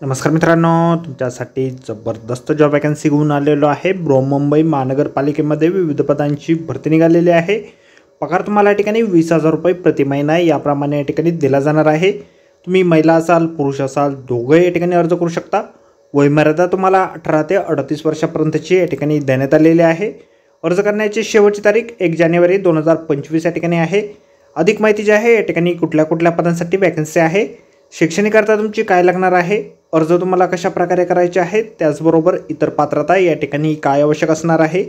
नमस्कार मित्रांनो, तुमच्यासाठी जबरदस्त जॉब वॅकन्सी घेऊन आलेलो आहे। बृहन्मुंबई महानगरपालिकेमध्ये विविध पदांची भरती निघालेली आहे। पगार तुम्हाला या ठिकाणी 20,000 रुपये प्रति महिना याप्रमाणे या ठिकाणी दिला जाणार आहे। तुम्ही महिला असाल पुरुष असाल दोघे या ठिकाणी अर्ज करू शकता। वयमर्यादा तुम्हाला 18 ते 38 वर्षापर्यंतची या ठिकाणी देण्यात आलेली आहे। अर्ज करण्याची शेवटची तारीख 1 जानेवारी 2025 या ठिकाणी आहे। अधिक माहिती जी आहे या ठिकाणी कुठल्या पदांसाठी वॅकन्सी आहे, शैक्षणिक अर्हता तुमची काय लागणार आहे, अर्ज तुम्हाला कशा प्रकारे करायचे आहे, त्याचबरोबर इतर पात्रता या ठिकाणी काय आवश्यक असणार आहे,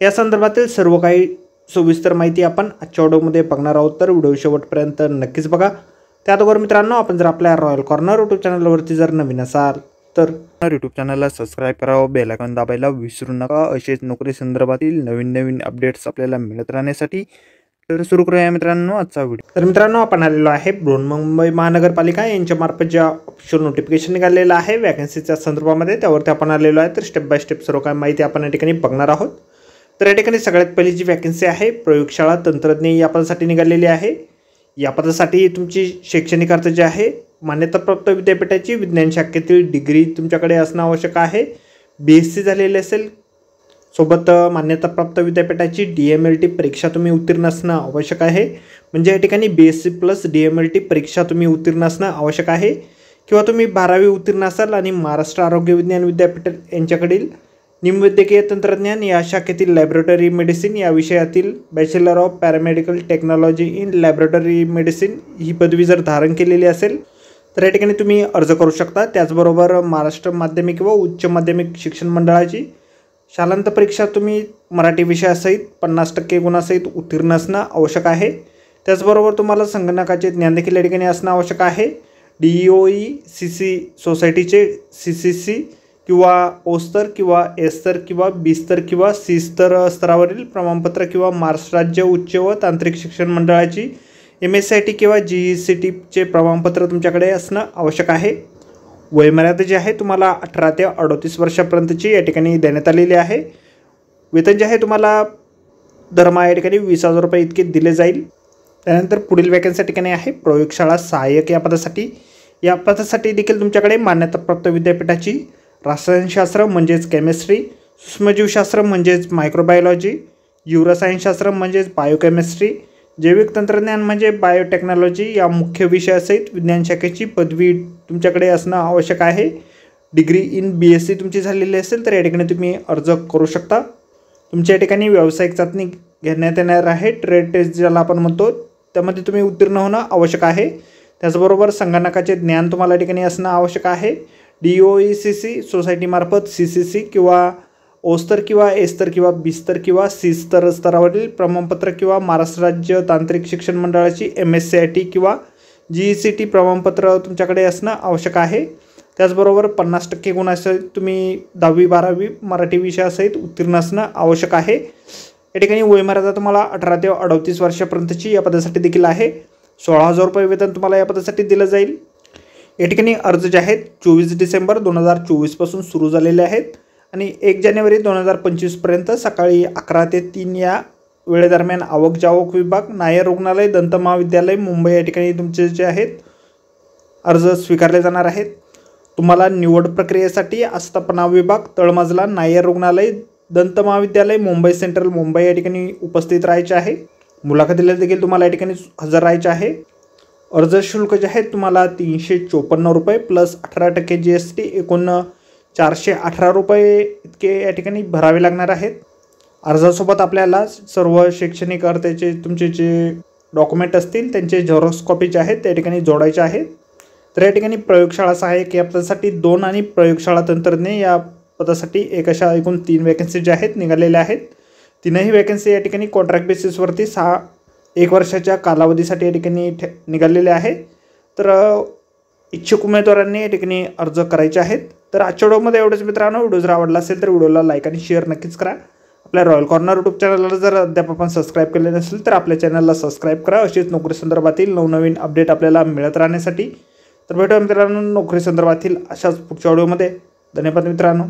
या संदर्भातील सर्व काही सविस्तर माहिती आपण आजच्या व्हिडिओमध्ये बघणार आहोत। तर व्हिडिओ शेवटपर्यंत नक्कीच बघा। त्याचबरोबर मित्रांनो, आपण जर आपल्या रॉयल कॉर्नर यूट्यूब चॅनलवरती जर नवीन असाल तर यूट्यूब चॅनलला सबस्क्राइब करावं, बेल आयकॉन दाबायला विसरू नका। असेच नोकरी संदर्भातील नवीन अपडेट्स आपल्याला मिळत राहण्यासाठी। तर सुरू करूया मित्रांनो आजचा व्हिडिओ। तर मित्रांनो, आपण आलेलो आहे बृहन्मुंबई महानगरपालिका यांच्या मार्फत ज्या ऑफिशियल नोटिफिकेशन निघालेलं आहे वॅकन्सीच्या संदर्भामध्ये, त्यावरती आपण आलेलो आहे। तर स्टेप बाय स्टेप सर्व काही माहिती आपण या ठिकाणी बघणार आहोत। तर या ठिकाणी सगळ्यात पहिली जी वॅकन्सी आहे प्रयोगशाळा तंत्रज्ञ या पदासाठी निघालेली आहे। या पदासाठी तुमची शैक्षणिक अर्हता जी आहे मान्यताप्राप्त विद्यापीठाची विज्ञान शाखेतील डिग्री तुमच्याकडे असणं आवश्यक आहे। BSc झालेली असेल, सोबत मान्यताप्राप्त विद्यापीठाची DMLT परीक्षा तुम्ही उत्तीर्ण असणं आवश्यक आहे। म्हणजे या ठिकाणी BSc प्लस DMLT परीक्षा तुम्ही उत्तीर्ण असणं आवश्यक आहे। किंवा तुम्ही 12वी उत्तीर्ण असाल आणि महाराष्ट्र आरोग्य विज्ञान विद्यापीठ यांच्याकडील निमवैद्यकीय तंत्रज्ञान या शाखेतील लॅबोरेटरी मेडिसिन या विषयातील bachelor of paramedical technology in laboratory medicine ही पदवी जर धारण केलेली असेल तर या ठिकाणी तुम्ही अर्ज करू शकता। त्याचबरोबर महाराष्ट्र माध्यमिक व उच्च माध्यमिक शिक्षण मंडळाची शालांत परीक्षा तुम्ही मराठी विषयासहित 50% गुणासहित उत्तीर्ण असणं आवश्यक आहे। त्याचबरोबर तुम्हाला संगणकाचे ज्ञान देखील या ठिकाणी असणं आवश्यक आहे। DOE CC सोसायटीचे CCC किंवा O स्तर किंवा S स्तर किंवा B स्तर किंवा C स्तर स्तरावरील प्रमाणपत्र किंवा महाराष्ट्र राज्य उच्च व तांत्रिक शिक्षण मंडळाची MSCIT किंवा GECTचे प्रमाणपत्र तुमच्याकडे असणं आवश्यक आहे। वयमर्यादा जी आहे तुम्हाला 18 ते 38 वर्षापर्यंतची या ठिकाणी देण्यात आलेली आहे। वेतन जे आहे तुम्हाला दरमहा या ठिकाणी 20,000 रुपये इतके दिले जाईल। त्यानंतर पुढील वॅकन्सी ठिकाणी आहे प्रयोगशाळा सहाय्यक या पदासाठी। या पदासाठी देखील तुमच्याकडे मान्यताप्राप्त विद्यापीठाची रसायनशास्त्र म्हणजेच केमिस्ट्री, सूक्ष्मजीवशास्त्र म्हणजेच मायक्रोबायोलॉजी, जीवरसायनशास्त्र म्हणजेच बायोकेमिस्ट्री, जैविक तंत्रज्ञान म्हणजे बायोटेक्नॉलॉजी या मुख्य विषयासहित विज्ञान शाखेची पदवी तुमच्याकडे असणं आवश्यक आहे। डिग्री इन BSc तुमची झालेली असेल तर या ठिकाणी तुम्ही अर्ज करू शकता। तुमच्या ठिकाणी व्यावसायिक चाचणी घेण्यात येणार आहे, ट्रेड टेस्ट ज्याला आपण म्हणतो, त्यामध्ये तुम्ही उत्तीर्ण होणं आवश्यक आहे। त्याचबरोबर संगणकाचे ज्ञान तुम्हाला या ठिकाणी असणं आवश्यक आहे। DOE CC सोसायटीमार्फत CCC किंवा O स्तर किंवा S स्तर किंवा B स्तर किंवा C स्तर स्तरावरील प्रमाणपत्र किंवा महाराष्ट्र राज्य तांत्रिक शिक्षण मंडळाची MSCIT किंवा GECT प्रमाणपत्र तुमच्याकडे असणं आवश्यक आहे। त्याचबरोबर 50% गुणासहित तुम्ही 10वी 12वी मराठी विषयासहित उत्तीर्ण असणं आवश्यक आहे। या ठिकाणी वयमर्यादा तुम्हाला 18 ते 38 वर्षापर्यंतची या पदासाठी देखील आहे। 16,000 रुपये वेतन तुम्हाला या पदासाठी दिलं जाईल। या ठिकाणी अर्ज जे आहेत 24 डिसेंबर 2024 पासून सुरू झालेले आहेत आणि 1 जानेवारी 2025 पर्यंत सकाळी 11 ते 3 या वेळेदरम्यान आवक जावक विभाग, नायर रुग्णालय, दंत महाविद्यालय, मुंबई या ठिकाणी तुमचे जे आहेत अर्ज स्वीकारले जाणार आहेत। तुम्हाला निवड प्रक्रियेसाठी आस्थापना विभाग, तळमजला, नायर रुग्णालय, दंत महाविद्यालय, मुंबई सेंट्रल, मुंबई या ठिकाणी उपस्थित राहायचे आहे। मुलाखतीला देखील तुम्हाला या ठिकाणी हजर राहायचे आहे। अर्ज शुल्क जे आहे तुम्हाला 354 रुपये प्लस 18% GST एकूण 418 रुपये इतके या ठिकाणी भरावे लागणार आहेत। अर्जासोबत आपल्याला सर्व शैक्षणिक अर्हतेचे तुमचे जे डॉक्युमेंट असतील त्यांचे झेरॉक्स कॉपी जे आहेत त्या ठिकाणी जोडायचे आहेत। तर या ठिकाणी प्रयोगशाळा सहाय्यक या पदासाठी 2 आणि प्रयोगशाळा तंत्रज्ञ या पदासाठी अशा एकूण 3 वॅकन्सी ज्या आहेत निघालेल्या आहेत। तीनही वॅकन्सी या ठिकाणी कॉन्ट्रॅक्ट बेसिसवरती 1 वर्षाच्या कालावधीसाठी या ठिकाणी निघालेले आहे। तर इच्छुक उमेदवारांनी या ठिकाणी अर्ज करायचे आहेत। तर आजच्या व्हिडिओमध्ये एवढंच मित्रांनो। व्हिडिओ जर आवडला असेल तर व्हिडिओला लाईक आणि शेअर नक्कीच करा। आपल्या रॉयल कॉर्नर यूट्यूब चॅनलला जर अद्याप आपण सबस्क्राईब केले नसेल तर आपल्या चॅनलला सबस्क्राईब करा। अशीच नोकरी संदर्भातील नवनवीन अपडेट आपल्याला मिळत राहण्यासाठी। तर भेटूया मित्रांनो नोकरी संदर्भातील अशाच पुढच्या व्हिडिओमध्ये। धन्यवाद मित्रांनो।